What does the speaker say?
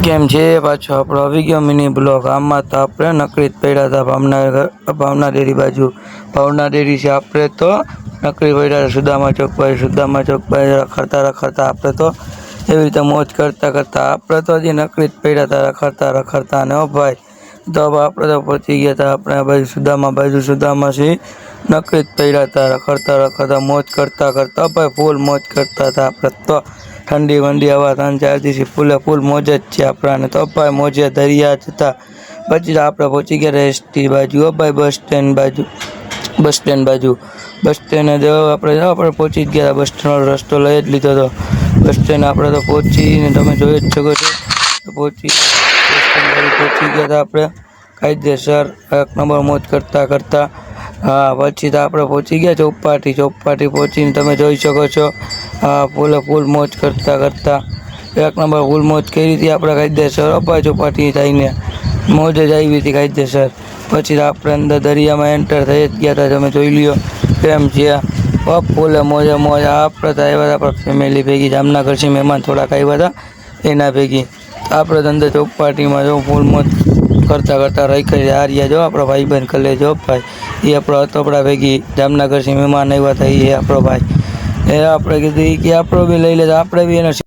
કેમ છે પાછો આપણો આવી ગયો મિની બ્લોગ। આમાં તો આપણે નકરી પડ્યા હતા ભાવના ડેરી બાજુ। ભાવના ડેરી છે આપણે તો નકરી પડ્યા સુદામા ચોક રખડતા આપણે તો એવી રીતે મોજ કરતા આપણે તો હજી નકરી પડ્યા હતા રખડતા અને ઓ ભાઈ તો આપણે તો પહોંચી ગયા હતા આપણે બાજુ સુદામાથી નકરી પડ્યા હતા રખડતા મોજ કરતા ભાઈ ફૂલ મોજ કરતા હતા આપણે તો। ठंडी वंडी हवा 3-4 दी फूल मोज ज छे आपणाने तो भाई मोजे दरिया जता पछी आपणे पहोंची गया एसटी बाजू भाई बस स्टेण्ड बाजू जो आपणे पहोंची गया बस स्टेण्ड रस्तो लई ज लीधो तो बस स्टेण्ड आपणे तो पहोंचीने तमे जोई ज शको छो पहोंची बस स्टेण्ड बाजू पहोंची गया था आपणे कायदेसर एक नंबर मोज करता हाँ पछी तो आपणे पहोंची गया चौपाटी पहोंचीने तमे जोई शको छो। हाँ फूल मोज करता एक नंबर फूल मोज करी थी आपणे कायदेसर अपाय चौपाटी थईने मोज ज आवी थी कायदेसर। पछी आपणे अंदर दरिया में एंटर थई ज गया था तमे जोई ल्यो केम छे फूल मोजे मोज। आपणे तो आव्या था फેમિલી भेगी जामनगर थी मेहमान थोड़ा आव्या था एना भेगी आपणे तो अंदर चौपाटी में जो फूल मोज करता रही हारिया जो आपणो भाई बहन कले जो भाई ये आपणो हतो आपणा भेगी जामनगर थी मेहमान आव्या था ये आपणो भाई ए आपणे कीधुं कि आपणो बी लई ले आपणे बी एनो